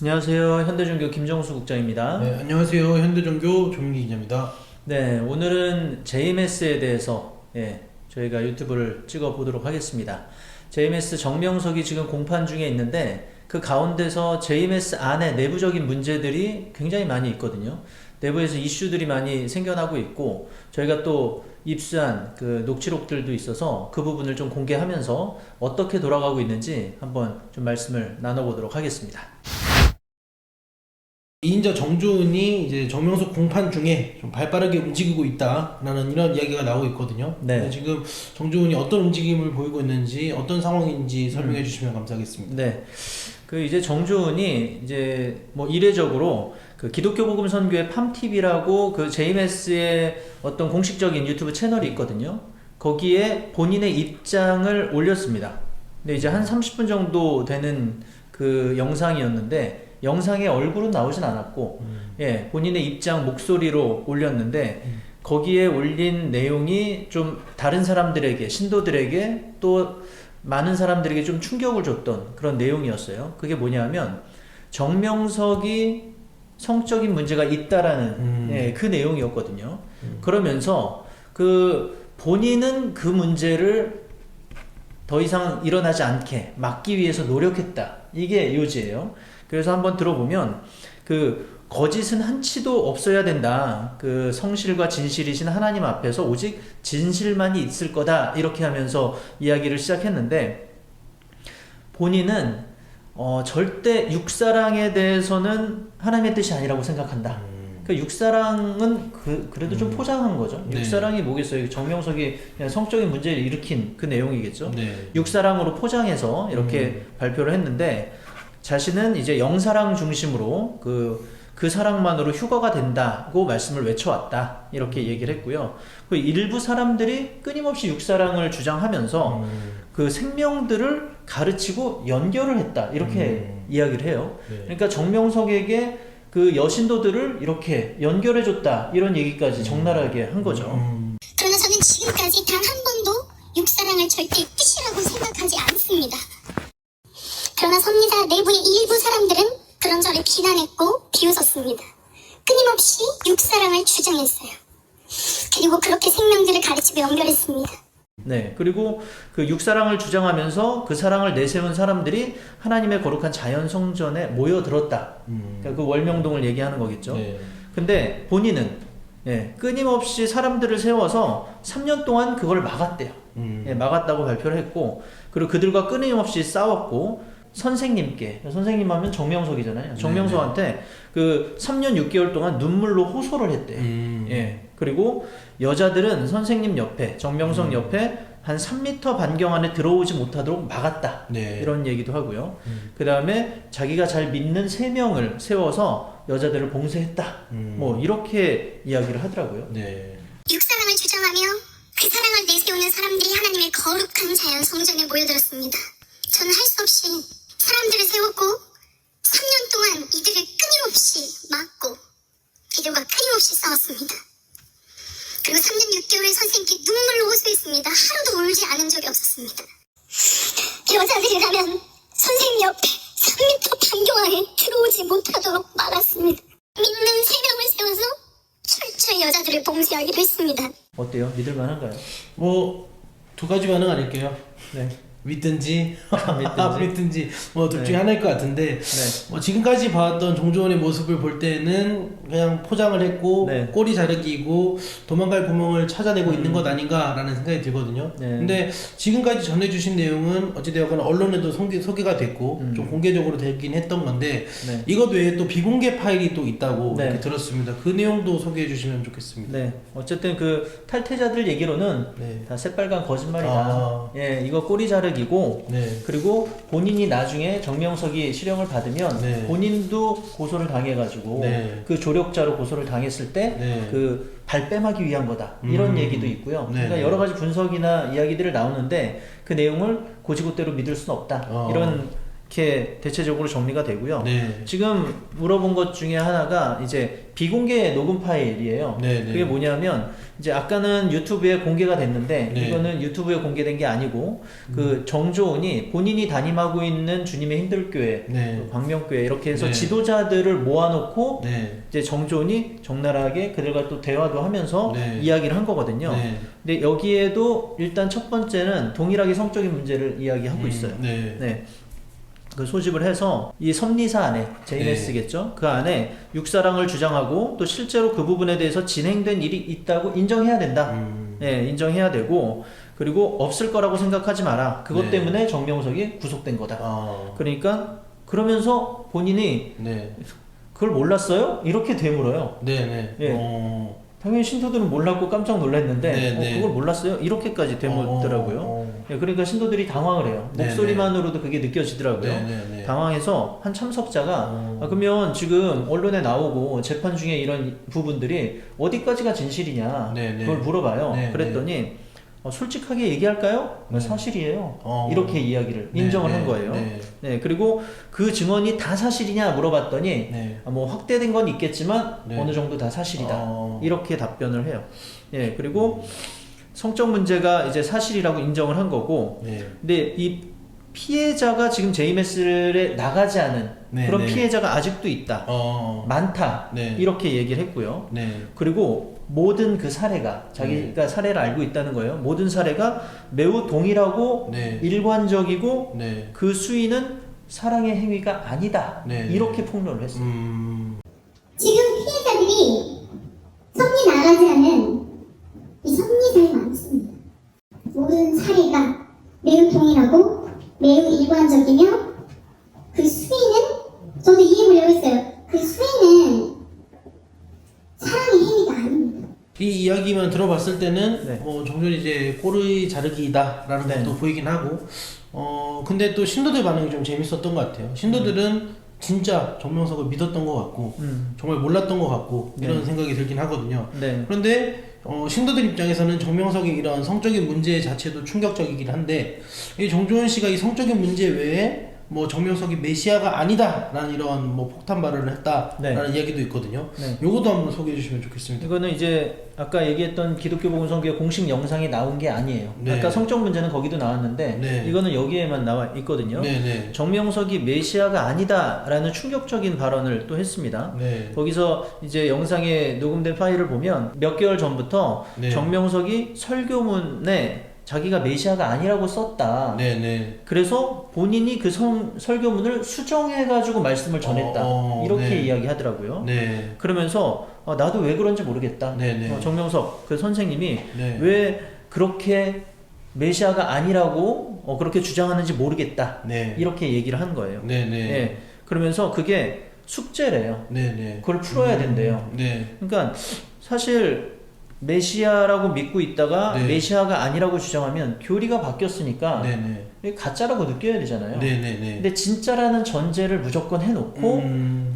안녕하세요. 현대종교 김정수 국장입니다. 네, 안녕하세요. 현대종교 조민기 기자입니다. 네, 오늘은 JMS에 대해서 저희가 유튜브를 찍어 보도록 하겠습니다. JMS 정명석이 지금 공판 중에 있는데 그 가운데서 JMS 안에 내부적인 문제들이 굉장히 많이 있거든요. 내부에서 이슈들이 많이 생겨나고 있고 저희가 또 입수한 그 녹취록들도 있어서 그 부분을 좀 공개하면서 어떻게 돌아가고 있는지 한번 좀 말씀을 나눠보도록 하겠습니다. 2인자 정조은이 이제 정명석 공판 중에 좀 발빠르게 움직이고 있다라는 이런 이야기가 나오고 있거든요. 네. 지금 정조은이 어떤 움직임을 보이고 있는지 어떤 상황인지 설명해 주시면 감사하겠습니다. 네. 그 이제 정조은이 이제 뭐 이례적으로 그 기독교 복음 선교의 팜TV라고 그 JMS의 어떤 공식적인 유튜브 채널이 있거든요. 거기에 본인의 입장을 올렸습니다. 근데 이제 한 30분 정도 되는 그 영상이었는데 영상에 얼굴은 나오진 않았고 본인의 입장 목소리로 올렸는데 거기에 올린 내용이 좀 다른 사람들에게, 신도들에게 또 많은 사람들에게 좀 충격을 줬던 그런 내용이었어요. 그게 뭐냐면 정명석이 성적인 문제가 있다라는 그 내용이었거든요. 그러면서 그 본인은 그 문제를 더 이상 일어나지 않게 막기 위해서 노력했다. 이게 요지예요. 그래서 한번 들어보면 그 거짓은 한치도 없어야 된다. 그 성실과 진실이신 하나님 앞에서 오직 진실만이 있을 거다. 이렇게 하면서 이야기를 시작했는데 본인은 절대 육사랑에 대해서는 하나님의 뜻이 아니라고 생각한다. 그 육사랑은 그래도 좀 포장한 거죠. 네. 육사랑이 뭐겠어요? 정명석이 그냥 성적인 문제를 일으킨 그 내용이겠죠. 네. 육사랑으로 포장해서 이렇게 발표를 했는데 자신은 이제 영사랑 중심으로 그 사랑만으로 휴거가 된다고 말씀을 외쳐왔다. 이렇게 얘기를 했고요. 그 일부 사람들이 끊임없이 육사랑을 주장하면서 그 생명들을 가르치고 연결을 했다. 이렇게 이야기를 해요. 네. 그러니까 정명석에게 그 여신도들을 이렇게 연결해줬다. 이런 얘기까지 적나라하게 한 거죠. 그러나 저는 지금까지 단 한 번도 육사랑을 절대 뜻이라고 생각하지 않습니다. 그러나 섭리사 내부의 일부 사람들은 그런 저를 비난했고 비웃었습니다. 끊임없이 육사랑을 주장했어요. 그리고 그렇게 생명들을 가르치고 연결했습니다. 네, 그리고 그 육사랑을 주장하면서 그 사랑을 내세운 사람들이 하나님의 거룩한 자연 성전에 모여들었다. 그러니까 그 월명동을 얘기하는 거겠죠. 네. 근데 본인은 끊임없이 사람들을 세워서 3년 동안 그걸 막았대요. 막았다고 발표를 했고, 그리고 그들과 끊임없이 싸웠고, 선생님 하면 정명석이잖아요. 정명석한테 그 3년 6개월 동안 눈물로 호소를 했대요. 그리고 여자들은 선생님 옆에, 정명석 옆에 한 3m 반경 안에 들어오지 못하도록 막았다. 네. 이런 얘기도 하고요. 그 다음에 자기가 잘 믿는 3명을 세워서 여자들을 봉쇄했다. 뭐 이렇게 이야기를 하더라고요. 네. 육사랑을 주장하며 그 사랑을 내세우는 사람들이 하나님의 거룩한 자연 성전에 모여들었습니다. 저는 할 수 없이 사람들을 세웠고 3년 동안 이들을 끊임없이 막고 이들과 끊임없이 싸웠습니다. 그리고 3년 6개월을 선생님께 눈물로 호소했습니다. 하루도 울지 않은 적이 없었습니다. 여자들이라면 선생님 옆에 3m 반경 안에 들어오지 못하도록 막았습니다. 믿는 3명을 세워서 철저히 여자들을 봉쇄하기로 했습니다. 어때요? 믿을만한가요? 뭐 두 가지 반응 아닐게요. 네. 믿든지 믿든지. 믿든지 뭐 둘 중에 네. 하나일 것 같은데 뭐 지금까지 봐왔던 정조원의 모습을 볼 때는 그냥 포장을 했고 네. 꼬리 자르기고 도망갈 구멍을 찾아내고 있는 것 아닌가라는 생각이 들거든요. 네. 근데 지금까지 전해주신 내용은 어찌되었건 언론에도 소개가 됐고 좀 공개적으로 되긴 했던 건데 네. 이것 외에 또 비공개 파일이 또 있다고 네. 이렇게 들었습니다. 그 내용도 소개해 주시면 좋겠습니다. 네, 어쨌든 그 탈퇴자들 얘기로는 네. 다 새빨간 거짓말이다. 아. 이거 꼬리 자르기고, 네. 그리고 본인이 나중에 정명석이 실형을 받으면 네. 본인도 고소를 당해가지고 네. 그 조력자로 고소를 당했을 때 네. 그 발뺌하기 위한 거다. 이런 얘기도 있고요. 네. 그러니까 여러 가지 분석이나 이야기들을 나오는데 그 내용을 고지고대로 믿을 수는 없다. 이런 이렇게 대체적으로 정리가 되고요. 네. 지금 물어본 것 중에 하나가 이제 비공개 녹음 파일이에요. 네, 네. 그게 뭐냐면 이제 아까는 유튜브에 공개가 됐는데 네. 이거는 유튜브에 공개된 게 아니고 그 정조은이 본인이 담임하고 있는 주님의 힘들교회, 네. 그 광명교회 이렇게 해서 네. 지도자들을 모아놓고 네. 이제 정조은이 적나라하게 그들과 또 대화도 하면서 네. 이야기를 한 거거든요. 네. 근데 여기에도 일단 첫 번째는 동일하게 성적인 문제를 이야기하고 있어요. 네. 네. 그 소집을 해서 이 섭리사 안에 JMS겠죠. 그 안에 육사랑을 주장하고 또 실제로 그 부분에 대해서 진행된 일이 있다고 인정해야 된다. 네, 인정해야 되고 그리고 없을 거라고 생각하지 마라. 그것 네. 때문에 정명석이 구속된 거다. 아. 그러니까 그러면서 본인이 네. 그걸 몰랐어요? 이렇게 되물어요. 네네. 예. 당연히 신도들은 몰랐고 깜짝 놀랐는데 네, 네. 그걸 몰랐어요? 이렇게까지 되물더라고요. 예, 그러니까 신도들이 당황을 해요. 네, 목소리만으로도 그게 느껴지더라고요. 네네네. 당황해서 한 참석자가 그러면 지금 언론에 나오고 재판 중에 이런 부분들이 어디까지가 진실이냐 네, 네. 그걸 물어봐요. 네, 그랬더니 솔직하게 얘기할까요? 네. 사실이에요. 이렇게 이야기를 네, 인정을 네, 한 거예요. 네. 네, 그리고 그 증언이 다 사실이냐 물어봤더니 네. 뭐 확대된 건 있겠지만 네. 어느 정도 다 사실이다. 이렇게 답변을 해요. 예, 그리고 성적 문제가 이제 사실이라고 인정을 한 거고, 네. 근데 이 피해자가 지금 제이메스에 나가지 않은 네, 그런 네. 피해자가 아직도 있다. 많다. 네. 이렇게 얘기를 했고요. 네. 그리고 모든 그 사례가 자기가 사례를 알고 있다는 거예요. 모든 사례가 매우 동일하고 네. 일관적이고 네. 그 수위는 사랑의 행위가 아니다. 네. 이렇게 폭로를 했어요. 지금 피해자들이 섭리 나가지 않은 이 섭리사에 많습니다. 모든 사례가 매우 동일하고 매우 일관적이며 그 수위는 저도 이해해보려고 했어요. 그 수위는 사랑의 행위가 아닙니다. 이 이야기만 들어봤을 때는 네. 정전이 이제 꼬리 자르기다라는 네. 것도 보이긴 하고 근데 또 신도들 반응이 좀 재밌었던 것 같아요. 신도들은 진짜 정명석을 믿었던 것 같고 정말 몰랐던 것 같고 이런 네. 생각이 들긴 하거든요. 네. 그런데 신도들 입장에서는 정명석의 이런 성적인 문제 자체도 충격적이긴 한데 이 정조은 씨가 이 성적인 문제 외에 뭐 정명석이 메시아가 아니다라는 이런 뭐 폭탄 발언을 했다라는 네. 이야기도 있거든요. 네. 요것도 한번 소개해 주시면 좋겠습니다. 이거는 이제 아까 얘기했던 기독교 복음 선교의 공식 영상이 나온 게 아니에요. 네. 아까 성적 문제는 거기도 나왔는데 네. 이거는 여기에만 나와 있거든요. 네네. 정명석이 메시아가 아니다라는 충격적인 발언을 또 했습니다. 네. 거기서 이제 영상에 녹음된 파일을 보면 몇 개월 전부터 네. 정명석이 설교문에 자기가 메시아가 아니라고 썼다. 네네. 그래서 본인이 그 설교문을 수정해가지고 말씀을 전했다. 이렇게 네. 이야기하더라고요. 네. 그러면서 나도 왜 그런지 모르겠다. 네네. 정명석 그 선생님이 네. 왜 그렇게 메시아가 아니라고 그렇게 주장하는지 모르겠다. 네. 이렇게 얘기를 한 거예요. 네네. 예. 그러면서 그게 숙제래요. 네네. 그걸 풀어야 된대요. 네. 그러니까 사실 메시아라고 믿고 있다가 네. 메시아가 아니라고 주장하면 교리가 바뀌었으니까 네네. 이게 가짜라고 느껴야 되잖아요. 네네네. 근데 진짜라는 전제를 무조건 해놓고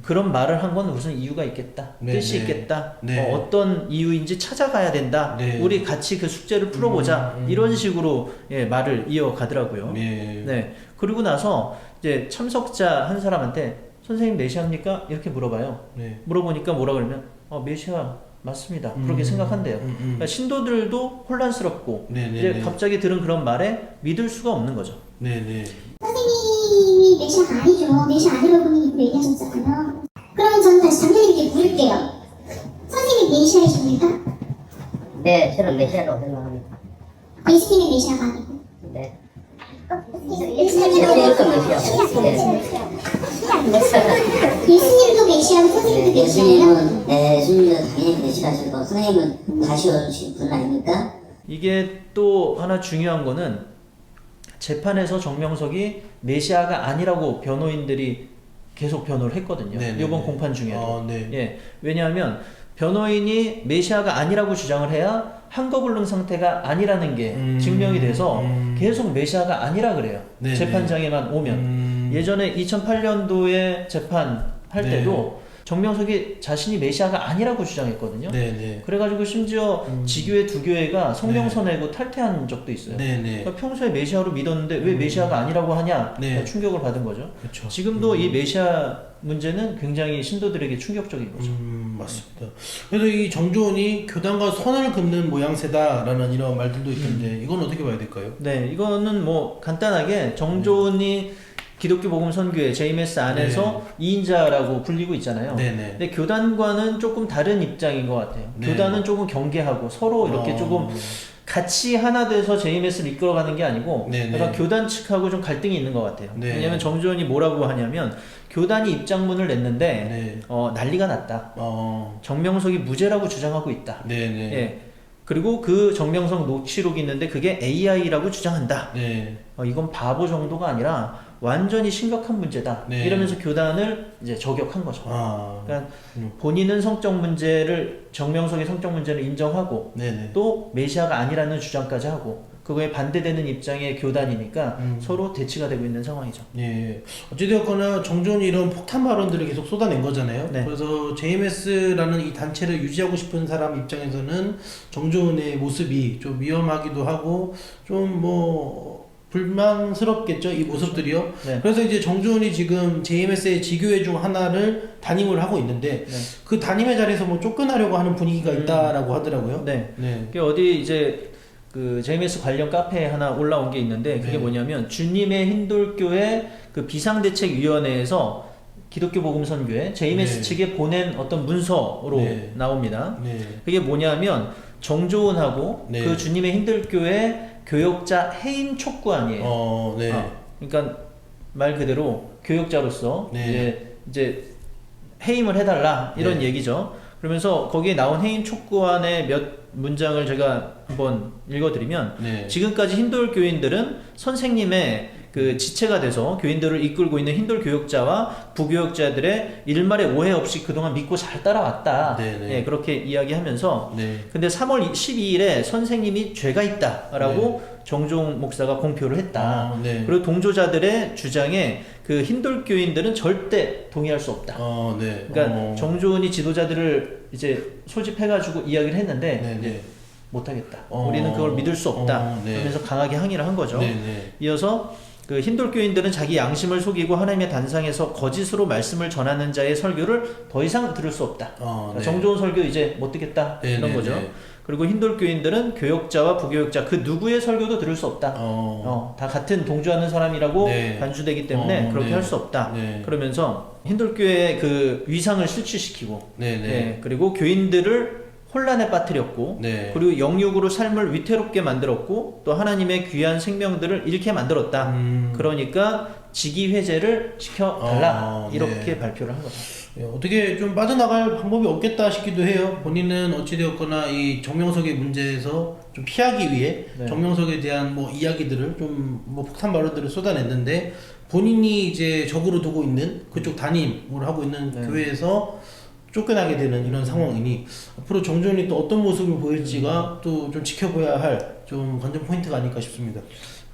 그런 말을 한 건 무슨 이유가 있겠다, 네, 뜻이 네. 있겠다, 네. 어떤 이유인지 찾아가야 된다. 네. 우리 같이 그 숙제를 풀어보자. 이런 식으로 말을 이어가더라고요. 네. 네. 그리고 나서 이제 참석자 한 사람한테 선생님 메시아입니까? 이렇게 물어봐요. 네. 물어보니까 뭐라 그러면 메시아 맞습니다. 그렇게 생각한대요. 그러니까 신도들도 혼란스럽고 네네네. 이제 갑자기 들은 그런 말에 믿을 수가 없는 거죠. 네네. 선생님이 메시아가 아니죠. 메시아 아니라고 본인이 얘기하셨잖아요. 그러면 저는 다시 장로님께 물을게요. 선생님 메시아이십니까? 네, 저는 메시아라고 생각합니다. 예수님이 메시아가 아니고. 네. 예수님도 메시아고 선생님도 메시아예요? 예수님은 예수님도 당연히 메시아시고 선생님은 다시 오신 분 아닙니까? 이게 또 하나 중요한 거는 재판에서 정명석이 메시아가 아니라고 변호인들이 계속 변호를 했거든요. 네네네. 이번 공판 중에도. 네. 예. 왜냐하면 변호인이 메시아가 아니라고 주장을 해야 한거불능 상태가 아니라는 게 증명이 돼서 계속 메시아가 아니라 그래요. 네네. 재판장에만 오면. 예전에 2008년도에 재판할 네. 때도 정명석이 자신이 메시아가 아니라고 주장했거든요. 네네. 그래가지고 심지어 지교회 두 교회가 성명서 내고 탈퇴한 적도 있어요. 네네. 그러니까 평소에 메시아로 믿었는데 왜 메시아가 아니라고 하냐 네. 충격을 받은 거죠. 그렇죠. 지금도 이 메시아 문제는 굉장히 신도들에게 충격적인 거죠. 맞습니다. 그래서 이 정조원이 교단과 선을 긋는 모양새다라는 이런 말들도 있던데 이건 어떻게 봐야 될까요? 네, 이거는 뭐 간단하게 정조원이 기독교 복음 선교회 JMS 안에서 2인자라고 불리고 있잖아요. 네네. 근데 교단과는 조금 다른 입장인 것 같아요. 네. 교단은 조금 경계하고 서로 이렇게 조금 같이 하나 돼서 JMS를 이끌어가는 게 아니고 네네. 약간 교단 측하고 좀 갈등이 있는 것 같아요. 네. 왜냐하면 정조원이 뭐라고 하냐면 교단이 입장문을 냈는데 네. 난리가 났다. 정명석이 무죄라고 주장하고 있다. 네네. 예. 그리고 그 정명석 녹취록이 있는데 그게 AI라고 주장한다. 네. 이건 바보 정도가 아니라 완전히 심각한 문제다. 네. 이러면서 교단을 이제 저격한 거죠. 그러니까 음. 본인은 성적 문제를 정명석의 성적 문제를 인정하고 네네. 또 메시아가 아니라는 주장까지 하고 그거에 반대되는 입장의 교단이니까 서로 대치가 되고 있는 상황이죠. 예. 어찌되었거나 정조원이 이런 폭탄 발언들을 계속 쏟아낸 거잖아요. 네. 그래서 JMS라는 이 단체를 유지하고 싶은 사람 입장에서는 정조원의 모습이 좀 위험하기도 하고 좀 뭐 불만스럽겠죠, 이 모습들이요. 네. 그래서 이제 정조원이 지금 JMS의 지교회 중 하나를 담임을 하고 있는데 네. 그 담임의 자리에서 뭐 쫓겨나려고 하는 분위기가 있다라고 하더라고요. 네. 네. 그게 어디 이제 그 JMS 관련 카페에 하나 올라온 게 있는데 그게 네. 뭐냐면 주님의 힌돌교회 그 비상대책위원회에서 기독교 복음 선교회 JMS 네. 측에 보낸 어떤 문서로 네. 나옵니다. 네. 그게 뭐냐면 정조원하고 네. 그 주님의 힌들교회 교역자 해임 촉구안이에요. 네. 그러니까 말 그대로 교역자로서 네. 이제 해임을 해달라 이런 네. 얘기죠. 그러면서 거기에 나온 해임 촉구안의 몇 문장을 제가 한번 읽어드리면 네. 지금까지 힌돌 교인들은 선생님의 그 지체가 돼서 교인들을 이끌고 있는 힌돌 교역자와 부교역자들의 일말의 오해 없이 그동안 믿고 잘 따라왔다. 네네. 예, 그렇게 이야기하면서 네. 근데 3월 12일에 선생님이 죄가 있다라고 정종 목사가 공표를 했다. 네. 그리고 동조자들의 주장에 그 힌돌 교인들은 절대 동의할 수 없다. 네. 그러니까 정조원이 지도자들을 이제 소집해가지고 이야기를 했는데 네, 네. 못하겠다. 우리는 그걸 믿을 수 없다. 네. 그러면서 강하게 항의를 한 거죠. 네, 네. 이어서 그 힌돌 교인들은 자기 양심을 속이고 하나님의 단상에서 거짓으로 말씀을 전하는 자의 설교를 더 이상 들을 수 없다. 그러니까 네. 정조원 설교 이제 못 듣겠다. 네, 이런 네, 거죠. 네. 그리고 힌돌 교인들은 교역자와 부교역자 그 누구의 설교도 들을 수 없다. 다 같은 동조하는 사람이라고 네. 간주되기 때문에 그렇게 네. 할 수 없다. 네. 그러면서 힌돌 교회의 그 위상을 실추시키고, 네, 네. 그리고 교인들을 혼란에 빠뜨렸고, 네. 그리고 영육으로 삶을 위태롭게 만들었고, 또 하나님의 귀한 생명들을 잃게 만들었다. 그러니까 직위회제를 시켜달라. 이렇게 네. 발표를 한 거죠. 어떻게 좀 빠져나갈 방법이 없겠다 싶기도 해요. 본인은 어찌되었거나 이 정명석의 문제에서 좀 피하기 위해 네. 정명석에 대한 뭐 이야기들을 좀 뭐 폭탄 발언들을 쏟아냈는데 본인이 이제 적으로 두고 있는 그쪽 담임을 하고 있는 네. 교회에서 쫓겨나게 되는 이런 상황이니 앞으로 정조원이 또 어떤 모습을 보일지가 또 좀 지켜봐야 할 좀 관전 포인트가 아닐까 싶습니다.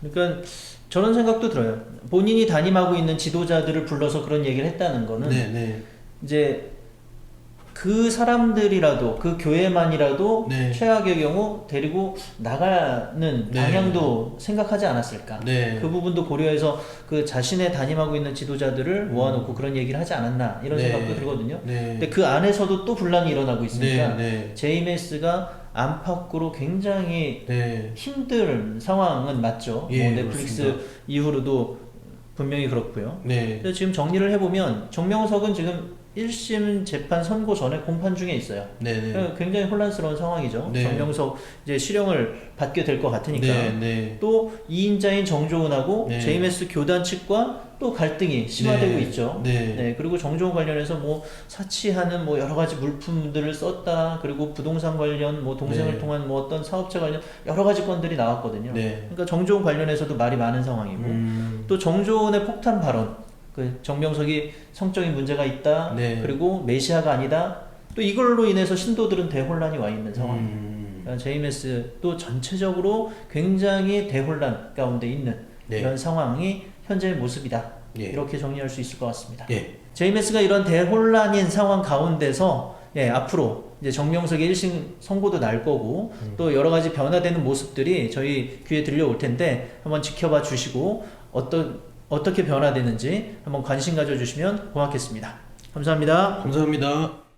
그러니까 저런 생각도 들어요. 본인이 담임하고 있는 지도자들을 불러서 그런 얘기를 했다는 거는 네, 네. 이제 그 사람들이라도 그 교회만이라도 네. 최악의 경우 데리고 나가는 네. 방향도 생각하지 않았을까. 네. 그 부분도 고려해서 그 자신의 담임하고 있는 지도자들을 모아놓고 그런 얘기를 하지 않았나 이런 네. 생각도 들거든요. 네. 근데 그 안에서도 또 분란이 일어나고 있으니까 네. JMS가 안팎으로 굉장히 네. 힘든 상황은 맞죠. 예, 뭐 넷플릭스 그렇습니다. 이후로도 분명히 그렇고요. 네. 근데 지금 정리를 해보면 정명석은 지금 1심 재판 선고 전에 공판 중에 있어요. 네. 굉장히 혼란스러운 상황이죠. 네. 정명석 이제 실형을 받게 될 것 같으니까. 네. 또 2인자인 정조은하고 네. JMS 교단 측과 또 갈등이 심화되고 네. 있죠. 네. 그리고 정조은 관련해서 뭐 사치하는 뭐 여러 가지 물품들을 썼다. 그리고 부동산 관련 뭐 동생을 네. 통한 뭐 어떤 사업체 관련 여러 가지 건들이 나왔거든요. 네. 그러니까 정조은 관련해서도 말이 많은 상황이고 또 정조은의 폭탄 발언, 그 정명석이 성적인 문제가 있다. 네. 그리고 메시아가 아니다. 또 이걸로 인해서 신도들은 대혼란이 와 있는 상황입니다. 그러니까 JMS 또 전체적으로 굉장히 대혼란 가운데 있는 네. 이런 상황이 현재의 모습이다. 예. 이렇게 정리할 수 있을 것 같습니다. 예. JMS가 이런 대혼란인 상황 가운데서 앞으로 이제 정명석의 1심 선고도 날 거고 또 여러 가지 변화되는 모습들이 저희 귀에 들려올 텐데 한번 지켜봐 주시고 어떻게 변화되는지 한번 관심 가져주시면 고맙겠습니다. 감사합니다. 감사합니다.